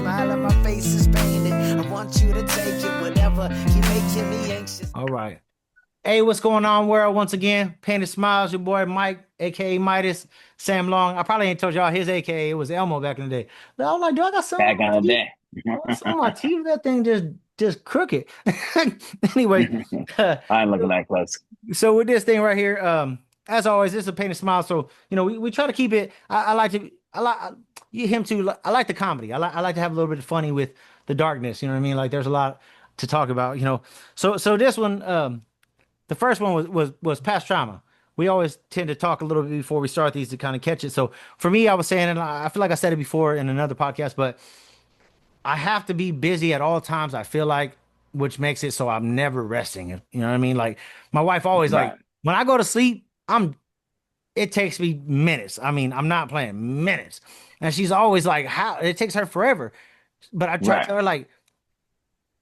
smile on my face is painted. I want you to take it, whatever keep making me anxious. All right. Hey, what's going on, world? Once again, Painted Smiles, your boy Mike, aka Midas, Sam Long. I probably ain't told y'all his aka it was Elmo back in the day. But I was like, do I got something Back on my on the teeth? day. I got something on my teeth. That thing just crooked. Anyway, I ain't looking that close. so with this thing right here, as always, this is a Painted Smile. So we try to keep it. I like to. I like him too. I like the comedy. I like to have a little bit of funny with the darkness. You know what I mean? Like there's a lot to talk about. So this one. The first one was past trauma. We always tend to talk a little bit before we start these to kind of catch it. So for me, I was saying, and I feel like I said it before in another podcast, but I have to be busy at all times. I feel like, which makes it so I'm never resting. You know what I mean? Like my wife always like Right. when I go to sleep, it takes me minutes. I mean, I'm not playing minutes, and she's always like, how it takes her forever. But I try to Right. tell her like,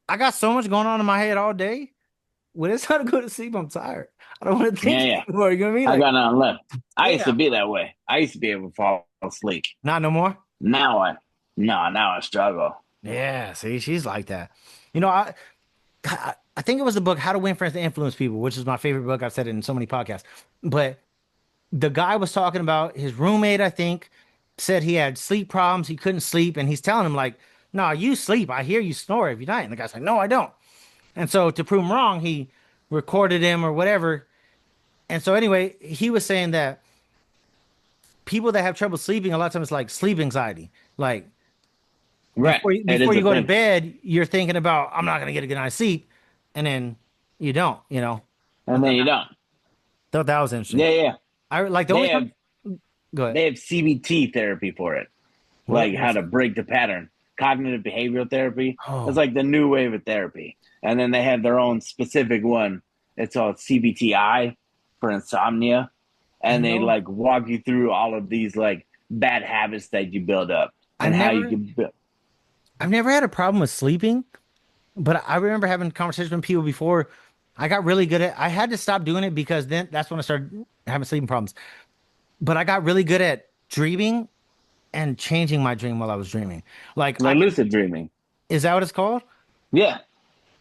I got so much going on in my head all day. When it's time to go to sleep, I'm tired. I don't want to Yeah, think yeah. anymore. You know what I mean? I Like, got nothing left. I used to yeah, be that way. I used to be able to fall asleep. not no more. Now I no, now I struggle. Yeah, see, she's like that. I think it was the book How to Win Friends and Influence People, which is my favorite book. I've said it in so many podcasts. But the guy was talking about his roommate, I think, said he had sleep problems. He couldn't sleep. And he's telling him, like, no, you sleep. I hear you snore every night. And the guy's like, no, I don't. And so to prove him wrong, he recorded him or whatever. And so anyway, he was saying that people that have trouble sleeping, a lot of times it's like sleep anxiety. Like Right. It before is you a go to thing. bed, you're thinking about I'm not gonna get a good night's sleep, and then you don't. I And then you don't. thought that was interesting. Yeah, yeah. I like the They only have time. Go ahead. they have CBT therapy for it. What Like how was to that? break the pattern. Cognitive behavioral therapy. It's Oh, like the new wave of therapy. And then they have their own specific one. It's called CBTI for insomnia. you And they know, like walk you through all of these like bad habits that you build up I and how you never, can build. I've never had a problem with sleeping, but I remember having conversations with people before. I got really good at. I had to stop doing it because then that's when I started having sleeping problems. But I got really good at dreaming and changing my dream while I was dreaming. Like I Like could, lucid dreaming. is that what it's called? Yeah,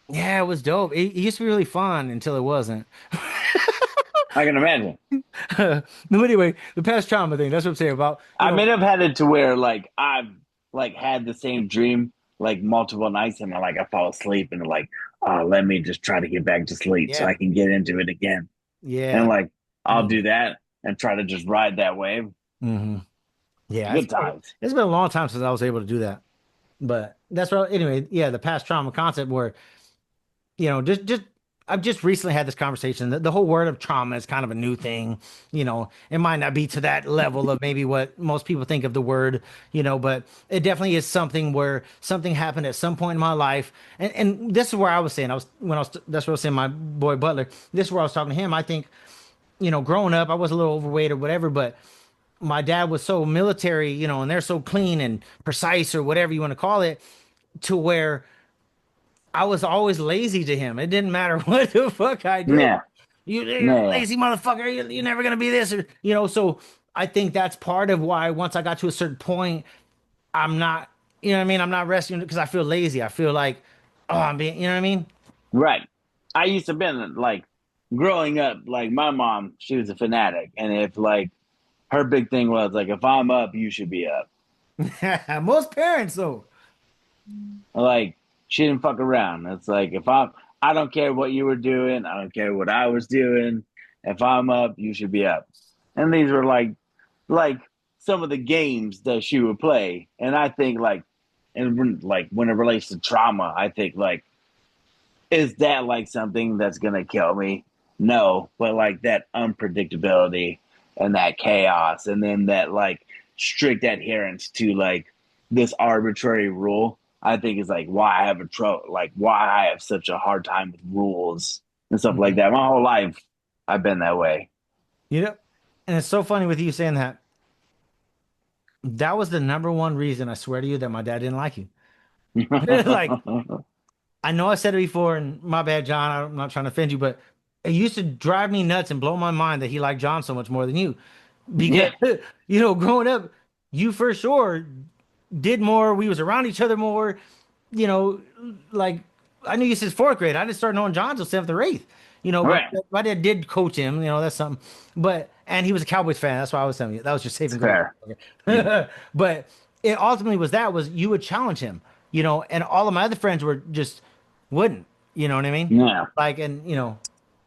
Yeah, it was dope. It used to be really fun until it wasn't. I can imagine. No, anyway, the past trauma thing, that's what I'm saying about, I mean, I've had it to where like I've like had the same dream like multiple nights, and I fall asleep and like, oh, let me just try to get back to sleep so yeah, I can get into it again. And yeah. like I'll Mm, do that and try to just ride that wave. hmm Yeah, Good times. it's been a long time since I was able to do that. But that's what, anyway, yeah, the past trauma concept where, just I've just recently had this conversation. The whole word of trauma is kind of a new thing. It might not be to that level of maybe what most people think of the word, but it definitely is something where something happened at some point in my life. And this is where I was saying, that's what I was saying, my boy Butler, this is where I was talking to him. I think, growing up, I was a little overweight or whatever, but my dad was so military, and they're so clean and precise or whatever you want to call it, to where I was always lazy to him. It didn't matter what the fuck I did. Yeah, You're a yeah, lazy motherfucker. You're never gonna be this, or. So I think that's part of why once I got to a certain point, I'm not. You know what I mean? I'm not resting because I feel lazy. I feel like, oh, I'm being. You know what I mean? right. I used to been like growing up, like my mom, she was a fanatic, and if like her big thing was like, if I'm up, you should be up. Most parents though. Like she didn't fuck around. It's like I don't care what you were doing. I don't care what I was doing. If I'm up, you should be up. And these were like some of the games that she would play. And I think like when it relates to trauma, I think like, is that like something that's gonna kill me? No, but like that unpredictability and that chaos, and then that like strict adherence to like this arbitrary rule, I think is like why I have why I have such a hard time with rules and stuff like Mhm. that. My whole life, I've been that way. You know, and it's so funny with you saying that. That was the number one reason I swear to you that my dad didn't like you. Like I know I said it before, and my bad, John. I'm not trying to offend you, but it used to drive me nuts and blow my mind that he liked John so much more than you. Because, Yeah, growing up, you for sure did more. We was around each other more. You know, like I knew you since fourth grade. I didn't start knowing John until seventh or eighth. You know, Right. my dad did coach him. You know, that's something. But and he was a Cowboys fan. That's why I was telling you that was your saving grace. Fair. Okay. But it ultimately was you would challenge him. You know, and all of my other friends were just wouldn't. You know what I mean? Yeah. Like, and you know,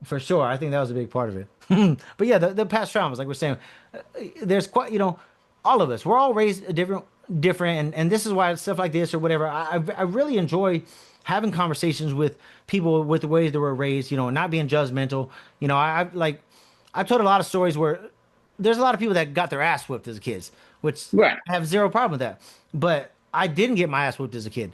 for sure, I think that was a big part of it. But yeah, the past traumas, like we're saying, there's quite, you know, all of us, we're all raised different, and this is why stuff like this or whatever, I really enjoy having conversations with people with the ways that we're raised, you know, and not being judgmental. You know, I've told a lot of stories where there's a lot of people that got their ass whipped as kids, which Right. I have zero problem with that. But I didn't get my ass whipped as a kid.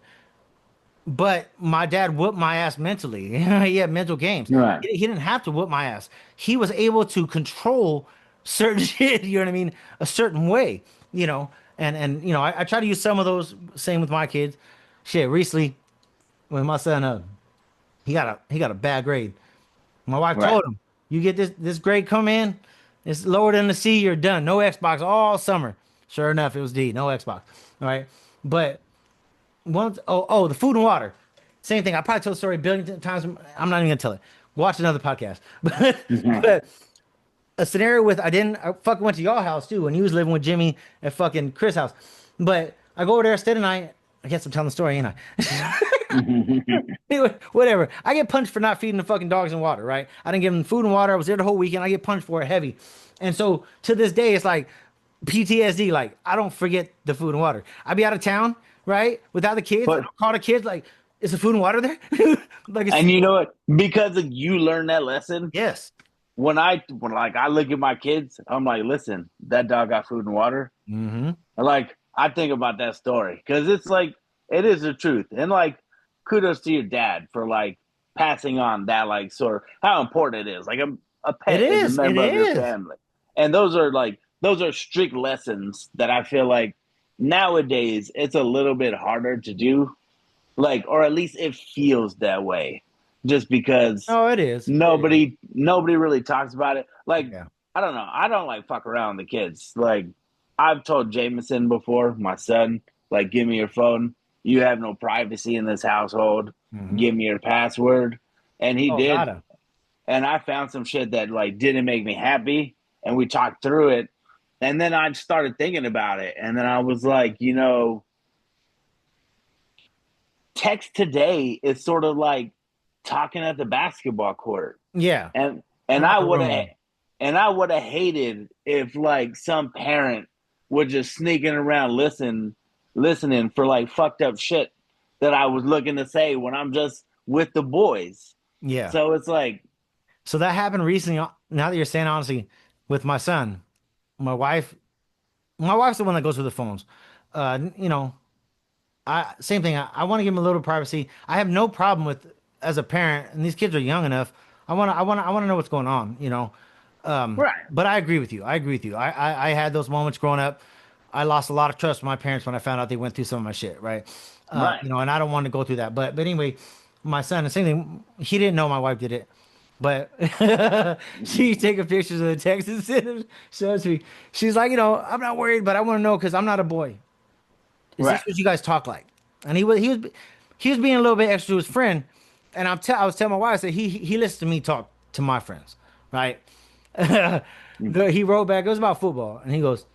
But my dad whooped my ass mentally. He had mental games. Right. He didn't have to whoop my ass. He was able to control certain shit, you know what I mean? A certain way, you know. And you know, I try to use some of those same with my kids. Shit, recently when my son he got a bad grade. My wife Right. told him, "You get this grade come in, it's lower than the C, you're done. No Xbox all summer." Sure enough, it was D, no Xbox. All right. But the food and water. Same thing. I probably told the story a billion times. I'm not even gonna tell it. Watch another podcast. But a scenario with I fucking went to y'all house too when you was living with Jimmy at fucking Chris' house. But I go over there, stay the night. I guess I'm telling the story, ain't I? Anyway, whatever. I get punched for not feeding the fucking dogs and water, right? I didn't give them food and water. I was there the whole weekend. I get punched for it heavy. And so to this day, it's like PTSD. Like, I don't forget the food and water. I be out of town, right? Without the kids. I But don't call the kids, like, is the food and water there? Like, it's, and you know what? Because of you learned that lesson. yes. When like I look at my kids, I'm like, listen, that dog got food and water. Mm-hmm. And like I think about that story because it's like it is the truth, and like kudos to your dad for like passing on that like sort of how important it is. Like a It pet is a is. It member of your is. family, and those are strict lessons that I feel like nowadays it's a little bit harder to do, like or at least it feels that way, just because Oh, it is. It is. nobody really talks about it. Like Yeah. I don't know. I don't like fuck around with the kids. Like I've told Jameson before, my son, like give me your phone. You have no privacy in this household. Mm-hmm. Give me your password. And he Oh, did. gotta. And I found some shit that like didn't make me happy. And we talked through it. And then I started thinking about it. And then I was like, you know, text today is sort of like talking at the basketball court. Yeah. And I Locker would have room. and I would have hated if like some parent would just sneaking around listening for like fucked up shit that I was looking to say when I'm just with the boys. Yeah. So it's like So that happened recently. Now that you're saying honestly, with my son, my wife, my wife's the one that goes through the phones. You know, I same thing. I want to give them a little privacy. I have no problem with as a parent, and these kids are young enough. I want to know what's going on. You know, right, but I agree with you. I agree with you. I had those moments growing up. I lost a lot of trust with my parents when I found out they went through some of my shit. Right. right, You know, and I don't want to go through that. But anyway, my son, the same thing. He didn't know my wife did it. But she taking pictures of the text and send them, shows me. She's like, you know, I'm not worried, but I want to know because I'm not a boy. Is right, this what you guys talk like? And he was being a little bit extra to his friend, and I was telling my wife, I said he listens to me talk to my friends, right? He wrote back. It was about football, and he goes,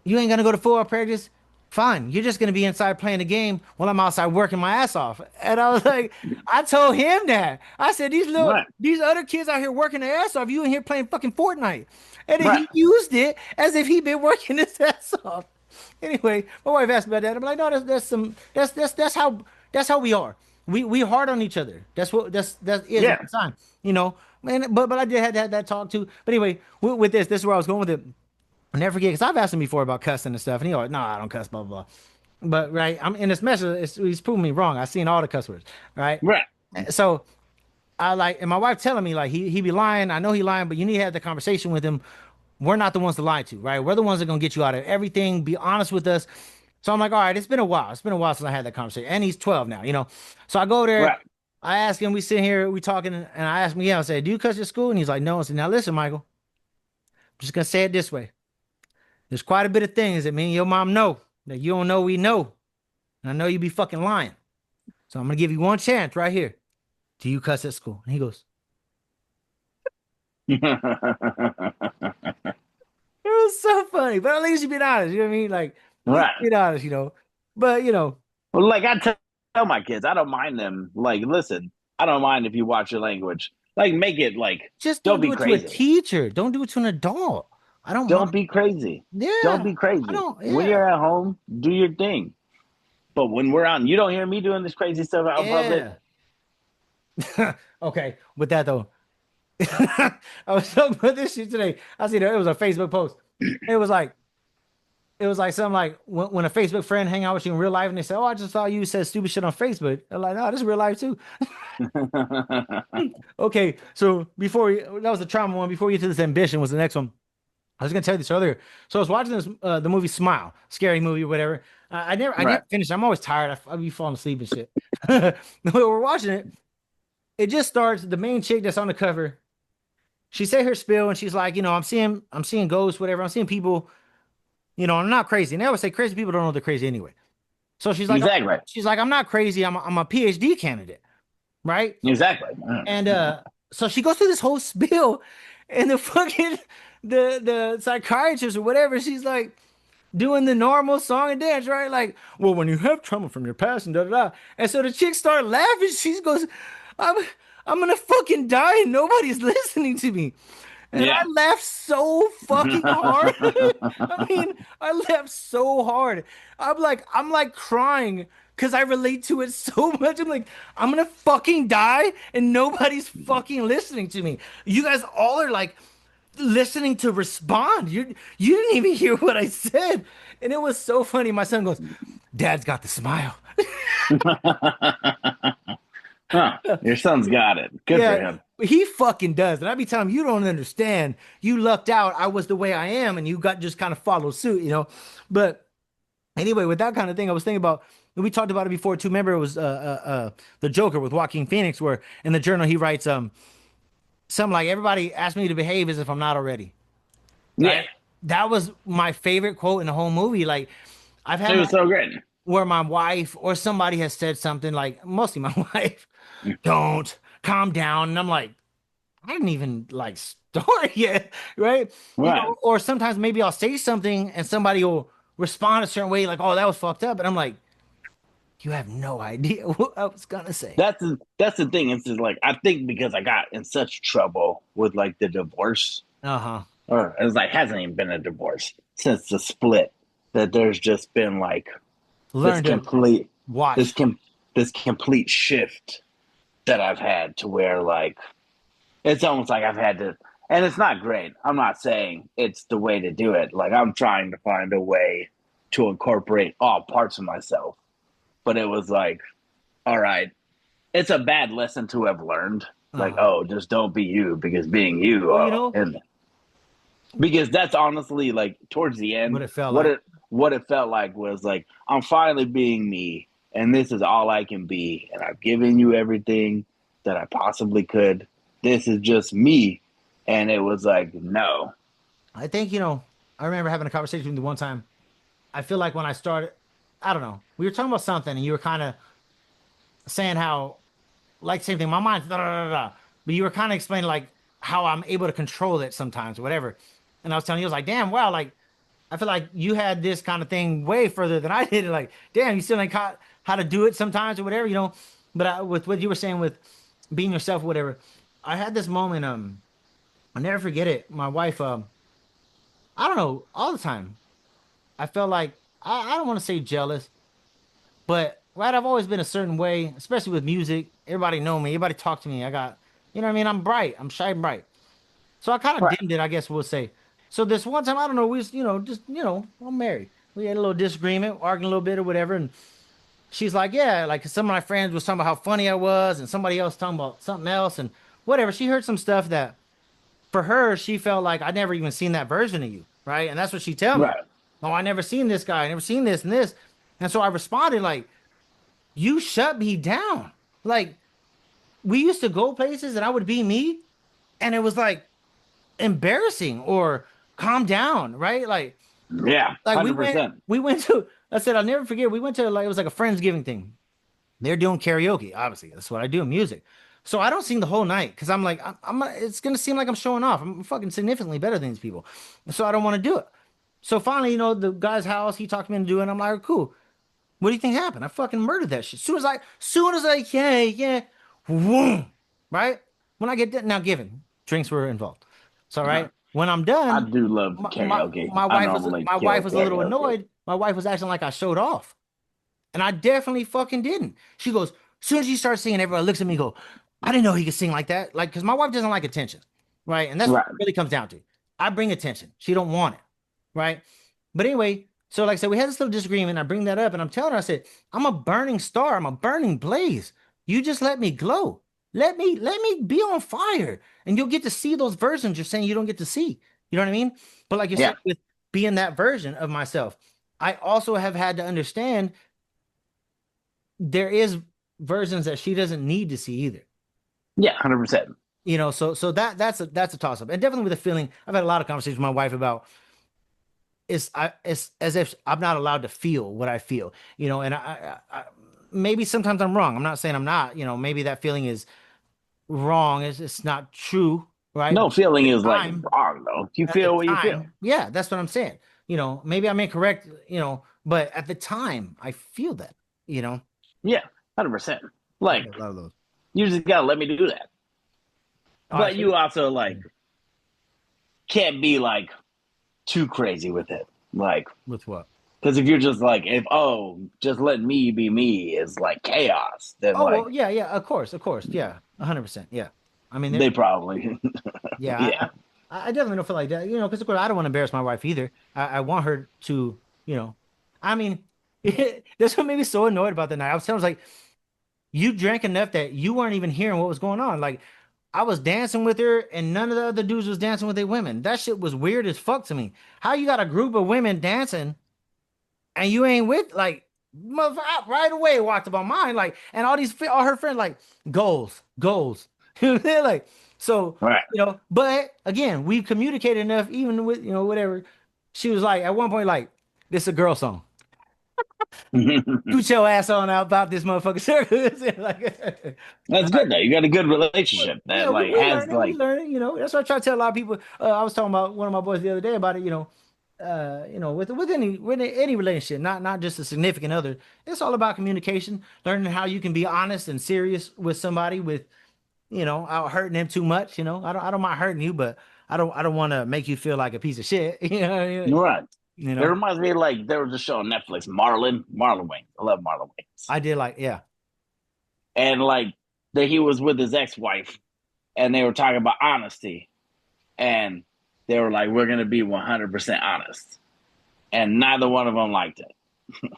"You ain't gonna go to football practice? Fine. You're just gonna be inside playing the game while I'm outside working my ass off." And I was like, I told him that. I said right, these other kids out here working their ass off. You in here playing fucking Fortnite, and then right. he used it as if he'd been working his ass off. Anyway, my wife asked me about that. I'm like, no, that's how we are. We hard on each other. That is Yeah, a sign, you know. Man, but I did have to have that talk too. But anyway, with this is where I was going with it. I'll never forget because I've asked him before about cussing and stuff, and he like, no, I don't cuss, blah blah blah. But right, I'm in this message. He's proving me wrong. I've seen all the cuss words, right? right, So I like, and my wife telling me like he be lying. I know he lying, but you need to have the conversation with him. We're not the ones to lie to, right? We're the ones that gonna get you out of everything. Be honest with us. So I'm like, all right, it's been a while. It's been a while since I had that conversation, and he's 12 now, you know. So I go there. right, I ask him. We sit here, we talking, and I ask him again. I say, "Do you cuss at school?" And he's like, "No." I said, "Now listen, Michael. I'm just gonna say it this way. There's quite a bit of things that me and your mom know. that you don't know we know. And I know you be fucking lying. So I'm gonna give you one chance right here. Do you cuss at school? And he goes, it was so funny. But at least you being honest, you know what I mean? Like, at least Right. being honest, But Well, like I tell my kids, I don't mind them. Like, listen, I don't mind if you watch your language. Like, make it like, just don't don't be do it to a crazy. teacher. Don't do it to an adult. I don't Don't mind. be crazy. Yeah. Don't be crazy. I don't, When yeah. you're at home, do your thing. But when we're out, and you don't hear me doing this crazy stuff out in public. Yeah. Okay. With that though, I was talking about this shit today. I see that it was a Facebook post. It was like something like when a Facebook friend hang out with you in real life and they say, "Oh, I just saw you said stupid shit on Facebook." They're like, "No, this is real life too." Okay, so that was the trauma one. Before we get to this ambition, was the next one. I was gonna tell you this earlier. So I was watching this the movie Smile, scary movie or whatever. I never Right. finished. I'm always tired. I be falling asleep and shit. We're watching it. It just starts. The main chick that's on the cover, she said her spiel and she's like, I'm seeing ghosts, whatever. I'm seeing people. I'm not crazy. And they always say crazy people don't know they're crazy anyway. So she's like, Exactly. I'm not crazy. I'm a PhD candidate, right? Exactly. And so she goes through this whole spiel, and the fucking the psychiatrist or whatever, she's like doing the normal song and dance, right? Like, well, when you have trauma from your past and da da da. And so the chick started laughing. She goes, I'm gonna fucking die and nobody's listening to me. And Yeah. I laughed so fucking hard. I mean, I laughed so hard. I'm like crying because I relate to it so much. I'm like, I'm gonna fucking die and nobody's fucking listening to me. You guys all are like listening to respond. You didn't even hear what I said. And it was so funny. My son goes, Dad's got the smile. Huh. Your son's got it. Good for him. He fucking does. And I be telling him, you don't understand. You lucked out. I was the way I am, and you got just kind of follow suit. But anyway, with that kind of thing, I was thinking about, we talked about it before too. Remember, it was the Joker with Joaquin Phoenix, where in the journal he writes something like, everybody asked me to behave as if I'm not already. Yeah. That was my favorite quote in the whole movie. Like, I've had It was so great. where my wife or somebody has said something, like mostly my wife, don't calm down. And I'm like, I didn't even like start yet, right? Right. Or sometimes maybe I'll say something and somebody will respond a certain way, like, oh, that was fucked up. And I'm like, you have no idea what I was gonna say. That's the thing. It's just like, I think because I got in such trouble with like the divorce, Uh-huh. or it's like hasn't even been a divorce since the split, that there's just been like Learn this to complete watch. this complete shift that I've had to where like it's almost like I've had to, and it's not great. I'm not saying it's the way to do it. Like, I'm trying to find a way to incorporate all parts of myself. But it was like, all right, it's a bad lesson to have learned. Like, oh, just don't be you, because being you, Well, and because that's honestly like towards the end, what it felt what it felt like was like, I'm finally being me, and this is all I can be, and I've given you everything that I possibly could. This is just me. And it was like, no. I think, I remember having a conversation with you one time. I feel like when I started, I don't know, we were talking about something and you were kind of saying how, like, same thing, my mind's da da da da, but you were kind of explaining like how I'm able to control it sometimes, whatever. And I was telling you, I was like, damn, wow, like, I feel like you had this kind of thing way further than I did. Like, damn, you still ain't caught how to do it sometimes or whatever. But with what you were saying with being yourself, or whatever, I had this moment, I'll never forget it. My wife, I don't know, all the time, I felt like, I don't want to say jealous, but right, I've always been a certain way, especially with music. Everybody know me. Everybody talk to me. I got, what I mean? I'm bright. I'm shy and bright. So I kind of Right. dimmed it, I guess we'll say. So this one time, I don't know, we was, I'm married. We had a little disagreement, arguing a little bit or whatever. And she's like, yeah, like some of my friends was talking about how funny I was, and somebody else talking about something else and whatever. She heard some stuff that for her, she felt like I never even seen that version of you, right? And that's what she tell me. Right. Oh, I never seen this guy. I never seen this and this. And so I responded like, you shut me down. Like, we used to go places and I would be me, and it was like embarrassing, or calm down, right? Like Yeah. like 100%. we went to I said, I'll never forget. We went to like, it was like a Friendsgiving thing. They're doing karaoke, obviously. That's what I do, music. So I don't sing the whole night because I'm like, it's gonna seem like I'm showing off. I'm fucking significantly better than these people. So I don't want to do it. So finally, the guy's house, he talked me into doing it. I'm like, cool. What do you think happened? I fucking murdered that shit. Soon as I, yeah, whoom, right? When I get done, now given drinks were involved. So right when I'm I done, do love my, my, karaoke. my I wife was normally my kill wife was a little karaoke. annoyed. My wife was acting like I showed off, and I definitely fucking didn't. She goes, as soon as you start singing, everybody looks at me, and go, I didn't know he could sing like that. Like, because my wife doesn't like attention, right? And that's what Right. it really comes down to. I bring attention. She don't want it, right? But anyway, so like I said, we had this little disagreement. I bring that up, and I'm telling her, I said, I'm a burning star. I'm a burning blaze. You just let me glow. Let me be on fire, and you'll get to see those versions you're saying you don't get to see. You know what I mean? But like you Yeah. said, with being that version of myself, I also have had to understand there is versions that she doesn't need to see either. Yeah. 100%. So that's a toss up, and definitely with a feeling. I've had a lot of conversations with my wife about it's as if I'm not allowed to feel what I feel, and I maybe sometimes I'm wrong. I'm not saying I'm not, maybe that feeling is wrong. It's not true, right? No But feeling is like time, wrong though. You at the feel what you feel. time, yeah, that's what I'm saying. Maybe I'm incorrect, but at the time I feel that, you know. Yeah. 100%. I Like get a lot of those. you just gotta let me do that. All right, But you also like can't be like too crazy with it. Like, with what? because if you're just like, if just let me be me is like chaos, then Oh like well, yeah, of course, yeah, 100%, yeah. I mean, they probably, yeah, yeah, I definitely don't feel like that, because of course I don't want to embarrass my wife either. I want her to, I mean, that's what made me so annoyed about the night. I was like, you drank enough that you weren't even hearing what was going on. Like, I was dancing with her, and none of the other dudes was dancing with their women. That shit was weird as fuck to me. How you got a group of women dancing and you ain't with like right away walked up on mine like and all her friends like goals they're like so right. but again we communicated enough even with whatever she was like at one point like this is a girl song shoot your ass on out about this motherfucker circus like That's good though. You got a good relationship yeah that like we has learn it we like learn it that's what I try to tell a lot of people. I was talking about one of my boys the other day about it with any relationship, not just a significant other, it's all about communication, learning how you can be honest and serious with somebody without hurting them too much. I don't mind hurting you, but I don't want to make you feel like a piece of shit. you're right. You It know. reminds me like there was a show on Netflix, Marlon Wayne. I love Marlon Wayne, I did like yeah. and like that he was with his ex-wife, and they were talking about honesty, and they were like, "We're gonna be 100% honest," and neither one of them liked it.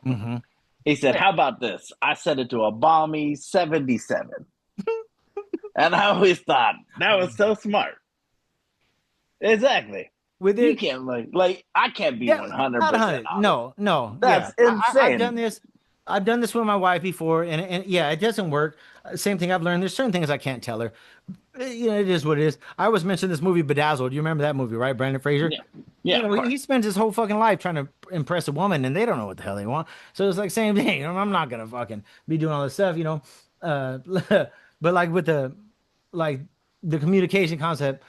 Hmm. He said, "How about this? I set it to a balmy 77." And I always thought that was so smart. Exactly. With You it, can't like I can't be yeah, not 100% 100. honest. No, yeah. That's I've done insane. this. I've done this with my wife before, and yeah, it doesn't work. Same thing I've learned. There's certain things I can't tell her. It is what it is. I always mention this movie Bedazzled. You remember that movie, right? Brandon Fraser. Yeah. Yeah, of course. He spends his whole fucking life trying to impress a woman, and they don't know what the hell they want. So it's like same thing. I'm not gonna fucking be doing all this stuff. Uh, but like with like the communication concept,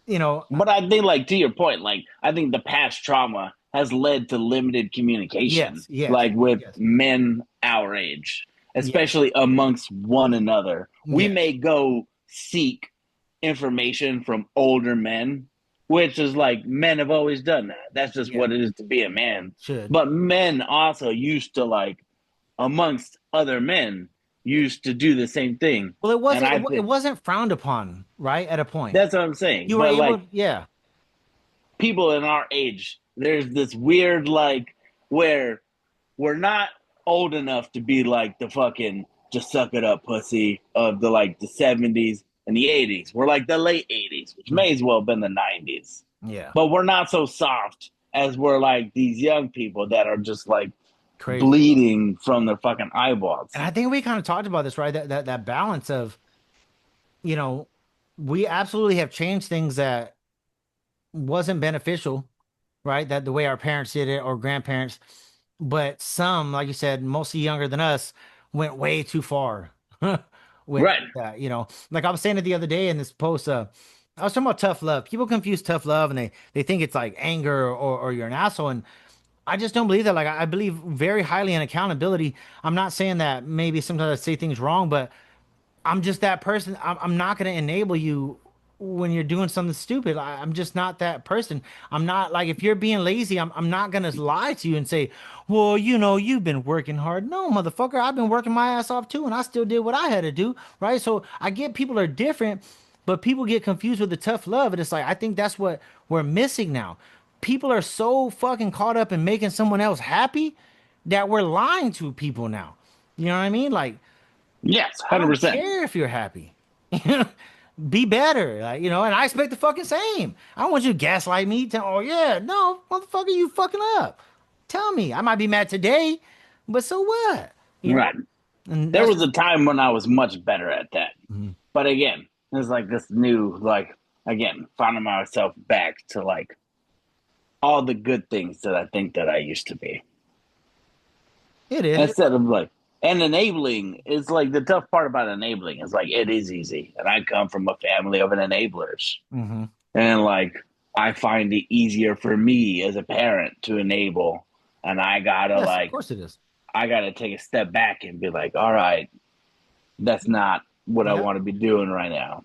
you know, But I think like to your point, like I think the past trauma has led to limited communication, yes, like with yes, men our age, yes, especially amongst one another. We yes, may go seek information from older men, which is like men have always done that. That's just yeah, what it is to be a man. should. But men also used to like amongst other men used to do the same thing. Well, it And wasn't. I It think wasn't frowned upon, right? At a point, that's what I'm saying. you were But able. like Yeah, people in our age, there's this weird like where we're not old enough to be like the fucking just suck it up pussy of the like the 70s and the 80s. We're like the late 80s, which may as well have been the 90s. yeah, But we're not so soft as we're like these young people that are just like crazy. bleeding from their fucking eyeballs. And I think we kind of talked about this, right? That balance of, you know, we absolutely have changed things that wasn't beneficial, right? That the way our parents did it or grandparents. but some, like you said, mostly younger than us, went way too far with Right. that. Like I was saying it the other day in this post. I was talking about tough love. People confuse tough love and they think it's like anger or you're an asshole. And I just don't believe that. Like I believe very highly in accountability. I'm not saying that maybe sometimes I say things wrong, but I'm just that person. I'm not going to enable you when you're doing something stupid. I'm just not that person. I'm not like if you're being lazy, I'm not going to lie to you and say, well, you've been working hard. No, motherfucker, I've been working my ass off too, and I still did what I had to do. Right. So I get people are different, but people get confused with the tough love. And it's like, I think that's what we're missing now. People are so fucking caught up in making someone else happy that we're lying to people now. You know what I mean? Like, Yes, I don't 100%. care if you're happy. Be better, and I expect the fucking same. I don't want you to gaslight me. Oh yeah, no, motherfucker, you fucking up. Tell me, I might be mad today, but so what? You know, Right. and There that's was just a time when I was much better at that. Mhm. But again, it's like this new, like, again, finding myself back to like all the good things that I think that I used to be. It is. Instead of like, and enabling is like the tough part about enabling is like it is easy. And I come from a family of an enablers. Mm-hmm. And like, I find it easier for me as a parent to enable. And Yes, of course it is. I gotta take a step back and be like, all right, that's not what I Yeah, want to be doing right now.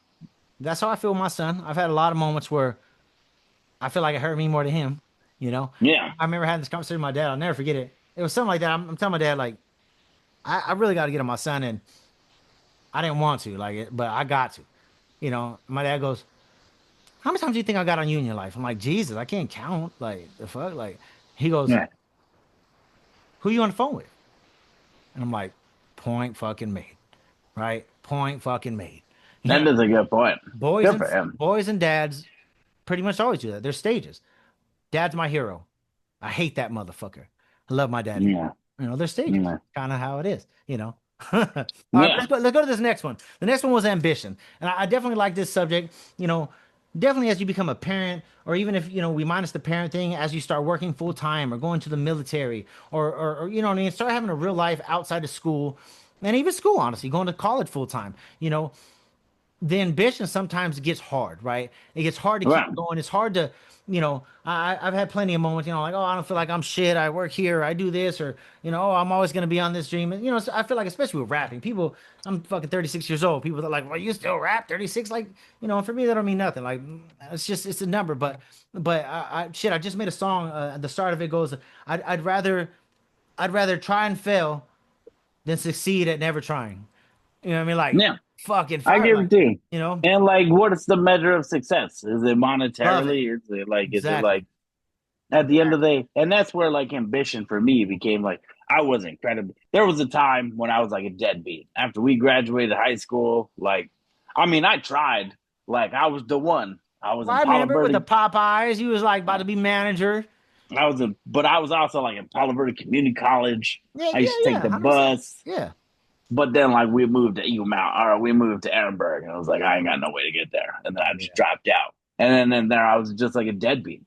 that's how I feel with my son. I've had a lot of moments where I feel like it hurt me more than him. You know, Yeah. I remember having this conversation with my dad. I'll never forget it. It was something like that. I'm telling my dad like, I really got to get on my son, and I didn't want to but I got to. My dad goes, how many times do you think I got on you in your life? I'm like, Jesus, I can't count. Like, the fuck? Like, he goes, Yeah. who you on the phone with? And I'm like, point fucking made. Right? Point fucking made. That is a good point. Boys Good and for him. boys and dads pretty much always do that. There's stages. Dad's my hero. I hate that motherfucker. I love my daddy. Yeah. There's stages. Yeah. Kind of how it is. All right, but Yeah. let's go to this next one. The next one was ambition. And I definitely like this subject. Definitely as you become a parent, or even if, we minus the parent thing, as you start working full time or going to the military or you know what I mean, start having a real life outside of school and even school, honestly, going to college full time, the ambition sometimes gets hard, right? It gets hard to keep Right. going. It's hard to, I've had plenty of moments, like, oh, I don't feel like I'm shit. I work here, I do this, or, oh, I'm always going to be on this dream. And, so I feel like, especially with rapping, people, I'm fucking 36 years old. People are like, well, you still rap 36? Like, for me, that don't mean nothing. Like, it's a number. But shit, I just made a song. At the start of it goes, I'd rather try and fail than succeed at never trying. You know what I mean? Like, Yeah. fucking I fire, give like, it to you. you know? And like, what is the measure of success? Is it Love it. monetarily? Is it Exactly. like at the end of the Exactly. day? And that's where like ambition for me became like, I was incredible. There was a time when I was like a deadbeat. After we graduated high school, like, I mean, I tried. Like, I was the one. I was Well, in I Palo remember with the Verde. Popeyes, he was like about to be manager. But I was also like in Palo Verde Community College. Yeah, I yeah, used to take yeah, the 100%. bus. Yeah. But then, like, we moved to Eagle Mountain, or we moved to Ehrenberg, and I was like, I ain't got no way to get there, and then I just Yeah. dropped out. And then there, I was just like a deadbeat.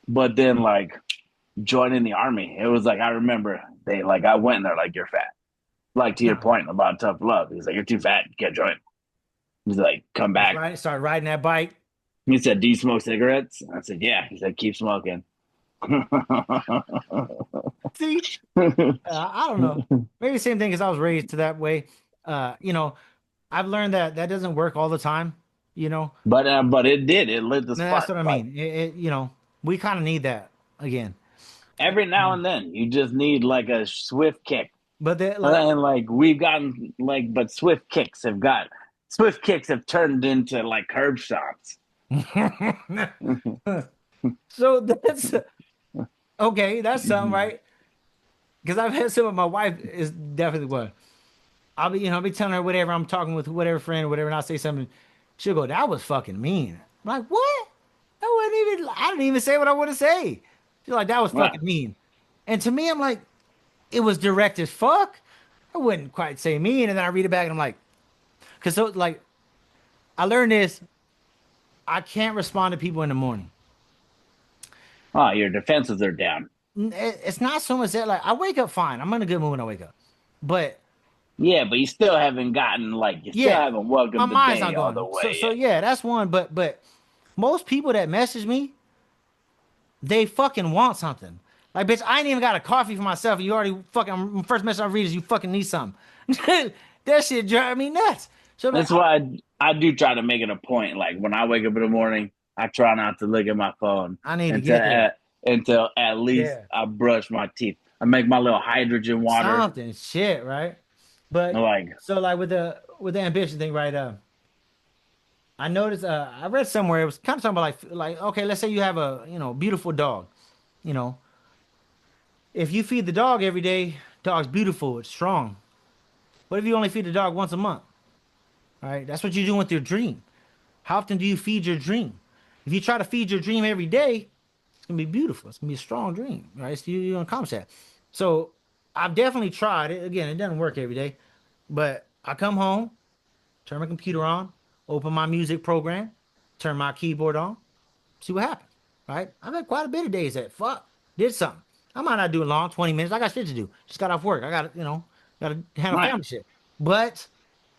But then, like, joining the army, it was like I remember they like I went and they're like, you're fat. Like to your point about tough love, he's like, you're too fat, you can't join. He's like, come That's back. right. Started riding that bike. He said, do you smoke cigarettes? I said, yeah. He said, keep smoking. See, I don't know. Maybe the same thing because I was raised to that way. Uh, you know, I've learned that that doesn't work all the time. You know, But it did. It lit the and that's spark. what I Like mean. We kind of need that again. every now and then, you just need like a swift kick. But And like we've gotten like, but swift kicks have turned into like curb shots. so that's okay. That's something, right? Because I've had some of my wife is definitely one. I'll be telling her whatever I'm talking with whatever friend or whatever, and I'll say something. She'll go, "That was fucking mean." I'm like, "What? That wasn't even. I didn't even say what I want to say." She's like, "That was Right. fucking mean." And to me, I'm like, "It was direct as fuck." I wouldn't quite say mean, and then I read it back, and I'm like, "Cause so like, I learned this. I can't respond to people in the morning. Oh, your defenses are down. It's not so much that like I wake up fine. I'm in a good mood when I wake up, but Yeah, but you still haven't gotten like you still yeah, haven't my welcomed the mind's not day all the going. So way so yet. yeah, that's one. But most people that message me, they fucking want something. Like, bitch, I ain't even got a coffee for myself. And you already fucking first message I read is you fucking need something. That shit drive me nuts. So I'm like, That's why I do try to make it a point. Like when I wake up in the morning, I try not to look at my phone I need to until get there. until at least Yeah, I brush my teeth. I make my little hydrogen water. something shit, right? But Like so like with the ambition thing, right? I noticed. I read somewhere it was kind of talking about like okay, let's say you have a beautiful dog. You know, if you feed the dog every day, dog's beautiful, it's strong. What if you only feed the dog once a month? All right, that's what you're doing with your dream. How often do you feed your dream? If you try to feed your dream every day, it's gonna be beautiful. It's gonna be a strong dream, right? So you're gonna accomplish that. So I've definitely tried it. Again, it doesn't work every day, but I come home, turn my computer on, open my music program, turn my keyboard on, see what happens. Right? I've had quite a bit of days that fuck did something. I might not do it long, 20 minutes. I got shit to do. Just got off work. I got to handle right. family shit. But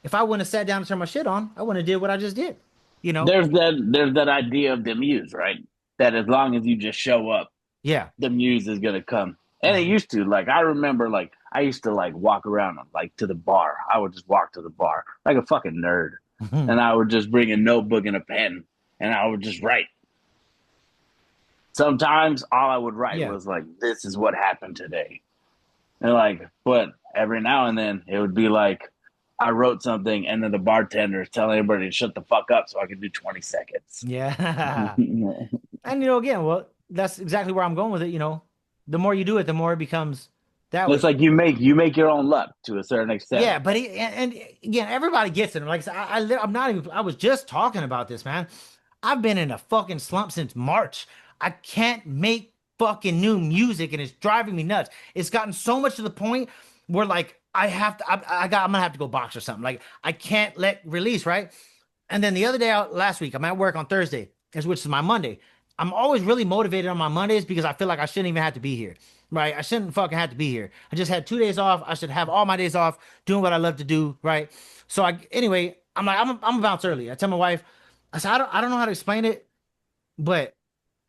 if I wouldn't have sat down and turned my shit on, I wouldn't have did what I just did. You know? There's that idea of the muse, right? That as long as you just show up, Yeah. the muse is gonna come. And it Mhm. used to. Like I remember like I used to like walk around like to the bar. I would just walk to the bar like a fucking nerd. Mhm. And I would just bring a notebook and a pen and I would just write. Sometimes all I would write Yeah. was like, this is what happened today. And like, but every now and then it would be like, I wrote something and then the bartender is telling everybody to shut the fuck up so I could do 20 seconds. Yeah. And again, well, that's exactly where I'm going with it. The more you do it, the more it becomes that It's way. like you make your own luck to a certain extent. Yeah, but and again, everybody gets it. Like I said, I'm not even. I was just talking about this, man. I've been in a fucking slump since March. I can't make fucking new music, and it's driving me nuts. It's gotten so much to the point where like I have to. I'm gonna have to go box or something. Like I can't let release right. And then the other day, last week, I'm at work on Thursday, which is my Monday. I'm always really motivated on my Mondays because I feel like I shouldn't even have to be here, right? I shouldn't fucking have to be here. I just had 2 days off. I should have all my days off doing what I love to do, right? So anyway, I'm like, I'm a bounce early. I tell my wife, I said, I don't know how to explain it, but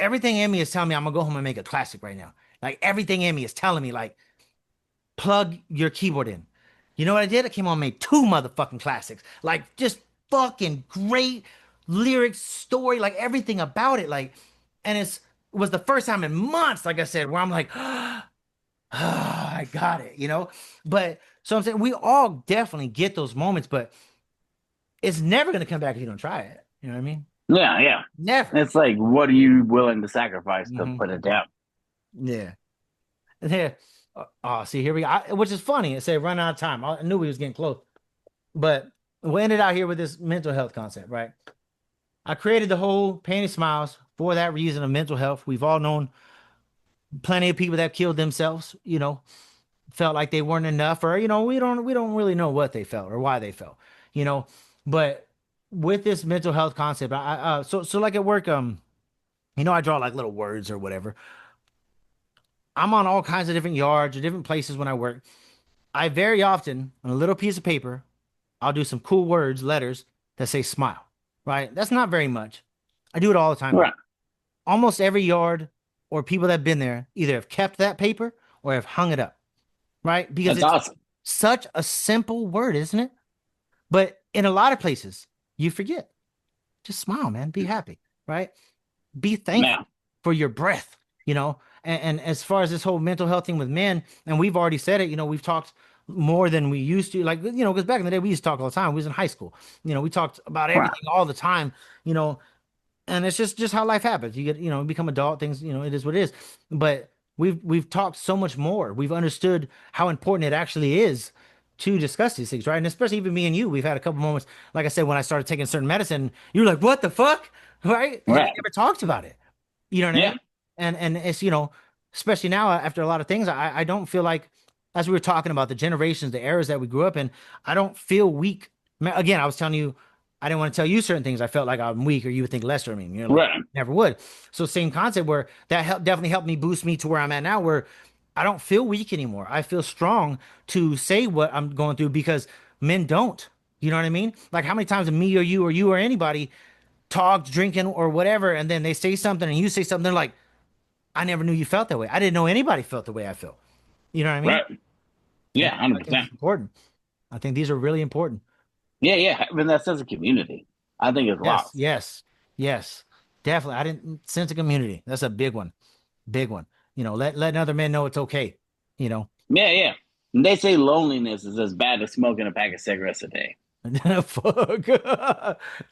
everything in me is telling me I'm gonna go home and make a classic right now. Like everything in me is telling me, like, plug your keyboard in. You know what I did? I came on and made two motherfucking classics. Like just fucking great lyrics, story, like everything about it. Like, and it was the first time in months, like I said, where I'm like, I got it. But so I'm saying we all definitely get those moments, but it's never gonna come back if you don't try it. You know what I mean? Yeah, yeah. Never. It's like, what are you willing to sacrifice to Hmm. put it down? Yeah. Yeah. Oh, see, here we go. Which is funny. It said run out of time. I knew we was getting close. But we ended out here with this mental health concept, right? I created the whole Painted Smiles for that reason of mental health. We've all known plenty of people that killed themselves, felt like they weren't enough, or we don't really know what they felt or why they felt, you know. But with this mental health concept, so like at work, I draw like little words or whatever. I'm on all kinds of different yards or different places when I work. I very often on a little piece of paper I'll do some cool words, letters that say smile, right? That's not very much. I do it all the time, though. Right. Almost every yard or people that have been there either have kept that paper or have hung it up, right? Because That's it's awesome. such a simple word, isn't it? But in a lot of places, you forget. Just smile, man. Be happy, right? Be thankful Man. for your breath, And as far as this whole mental health thing with men, and we've already said it, we've talked more than we used to. Like, because back in the day, we used to talk all the time. We was in high school. We talked about Right. everything all the time, you know, and it's just how life happens. You get, become adult, things, it is what it is. But we've talked so much more. We've understood how important it actually is to discuss these things, right? And especially even me and you, we've had a couple moments, like I said, when I started taking certain medicine, you're like, what the fuck? Right? And we Right. never talked about it. You know what I Yeah. mean? And it's, especially now after a lot of things, I don't feel like, as we were talking about the generations, the eras that we grew up in, I don't feel weak. Again, I was telling you, I didn't want to tell you certain things. I felt like I'm weak or you would think lesser of me. You're like, Right. never would. So same concept where that definitely helped me boost me to where I'm at now, where I don't feel weak anymore. I feel strong to say what I'm going through because men don't. You know what I mean? Like how many times me or you or anybody talked, drinking or whatever, and then they say something and you say something, they're like, I never knew you felt that way. I didn't know anybody felt the way I feel. You know what I mean? Right. Yeah, I think 100%. it's important. I think these are really important. Yeah, yeah. Having that sense of community, I think is Yes, lost. yes, yes. Definitely. I didn't sense of community. That's a big one. Big one. Letting other men know it's okay. You know. Yeah, yeah. And they say loneliness is as bad as smoking a pack of cigarettes a day. Fuck.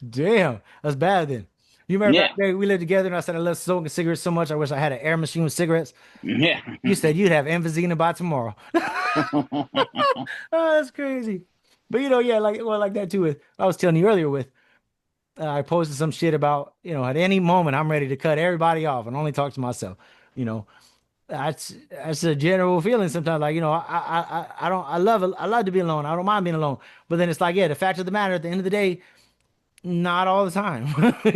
Damn. That's bad then. You remember back Yeah, there we lived together and I said I love smoking cigarettes so much. I wish I had an air machine with cigarettes. yeah. You said you'd have emphysema by tomorrow. Oh, that's crazy. But yeah, like that too with I was telling you earlier with I posted some shit about, at any moment I'm ready to cut everybody off and only talk to myself. You know, that's a general feeling sometimes. Like, I don't I love to be alone. I don't mind being alone. But then it's like, yeah, the fact of the matter at the end of the day, not all the time. Like,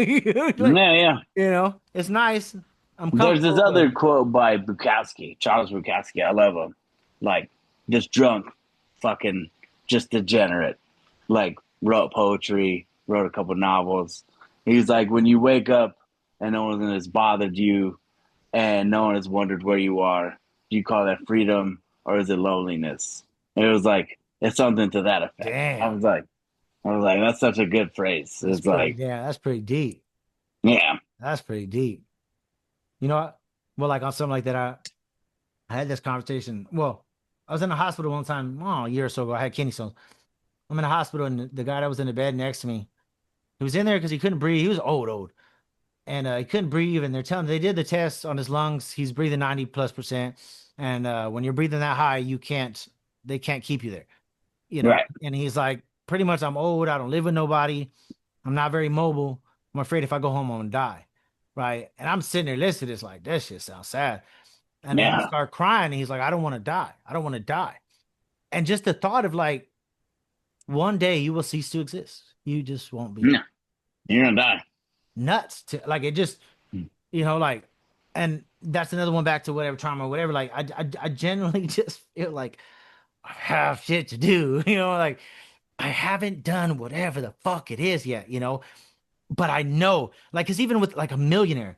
Yeah, yeah. it's nice. I'm There's this comfortable, other but quote by Bukowski, Charles Bukowski. I love him. Like, this drunk, fucking, just degenerate. Like, wrote poetry, wrote a couple novels. He's like, when you wake up and no one has bothered you and no one has wondered where you are, do you call that freedom or is it loneliness? And it was like, it's something to that effect. damn. I was like, that's such a good phrase. That's It's pretty, like, yeah, that's pretty deep. yeah, That's pretty deep. You know what? Well, like on something like that, I had this conversation. Well, I was in the hospital one time, a year or so ago. I had kidney stones. I'm in the hospital, and the guy that was in the bed next to me, he was in there because he couldn't breathe. He was old, and he couldn't breathe. And they're telling they did the test on his lungs. He's breathing 90+%, and when you're breathing that high, they can't keep you there. right. And he's like, pretty much, I'm old. I don't live with nobody. I'm not very mobile. I'm afraid if I go home, I'm gonna die. Right. And I'm sitting there listening to this, like, that shit sounds sad. And then I Yeah, start crying, and he's like, I don't want to die. I don't want to die. And just the thought of like, one day you will cease to exist. You just won't be no, you're going to die. nuts to like it just, like, and that's another one back to whatever trauma or whatever. Like I genuinely just feel like I have shit to do, like I haven't done whatever the fuck it is yet, but I know, like, cause even with like a millionaire,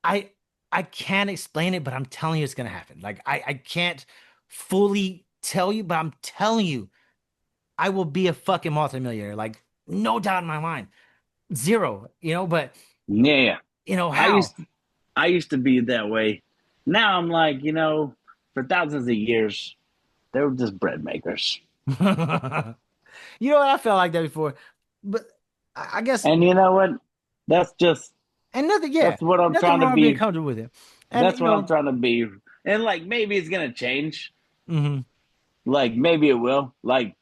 I I can't explain it, but I'm telling you it's gonna happen. Like I can't fully tell you, but I'm telling you, I will be a fucking multimillionaire. Like, no doubt in my mind. Zero, but Yeah, yeah. I how? used I used to be that way. Now I'm like, for thousands of years, they were just bread makers. What? I felt like that before. But I guess, And you know what? That's just and nothing, yeah, that's what I'm nothing trying to wrong being be. comfortable with it. And, That's what I'm trying to be. And like maybe it's gonna change. mhm. Like maybe it will. Like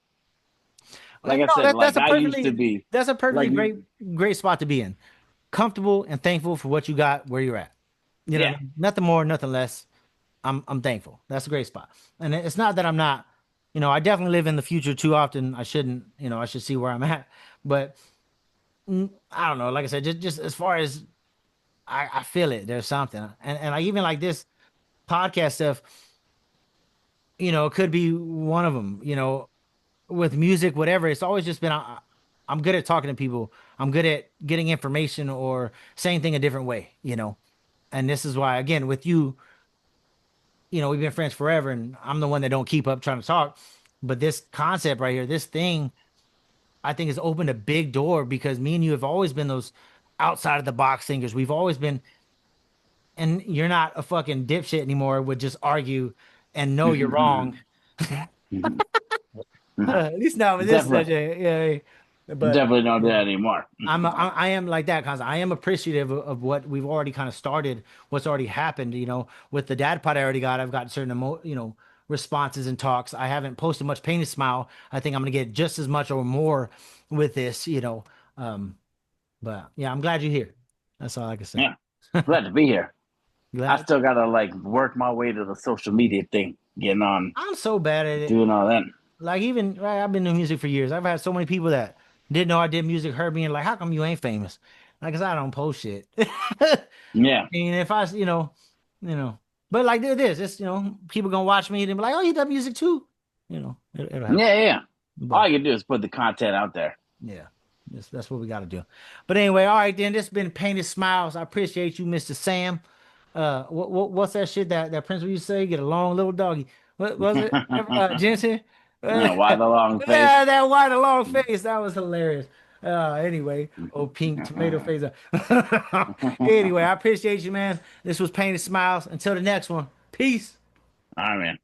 I said, like I used to be That's a perfectly like great spot to be in. Comfortable and thankful for what you got, where you're at. yeah. Nothing more, nothing less. I'm thankful. That's a great spot. And it's not that I'm not, I definitely live in the future too often. I shouldn't, I should see where I'm at. But I don't know. Like I said, just as far as I feel it, there's something. And I even like this podcast stuff, it could be one of them, with music, whatever. It's always just been, I'm good at talking to people. I'm good at getting information or saying thing a different way, And this is why, again, with you, we've been friends forever, and I'm the one that don't keep up trying to talk. But this concept right here, this thing, I think has opened a big door because me and you have always been those outside of the box thinkers. We've always been, and you're not a fucking dipshit anymore. Would just argue and know you're wrong. At least not with this Definitely, subject. Yeah. But definitely not that anymore. I am like that because I am appreciative of what we've already kind of started, what's already happened. With the dad pod I already got, I've got certain responses and talks. I haven't posted much Paint a Smile. I think I'm gonna get just as much or more with this. But yeah, I'm glad you're here. That's all I can say. Yeah. Glad to be here. I Glad. still gotta like work my way to the social media thing, getting on, I'm so bad at it. doing all that. Like even right, I've been doing music for years. I've had so many people that Didn't know I did music. Heard me and like, how come you ain't famous? Like, 'cause I don't post shit. Yeah. And if I, but like this, it's people gonna watch me and be like, oh, you done music too, it'll happen. Yeah. But, All you can do is put the content out there. yeah, that's what we got to do. But anyway, all right, then this has been Painted Smiles. I appreciate you, Mr. Sam. What's that shit that Prince used to say? Get a long little doggy. What was it? Jensen? Why the long face? Yeah, that white long face. That was hilarious. Anyway, pink tomato face. Anyway, I appreciate you, man. This was Painted Smiles. Until the next one. Peace. All right, man.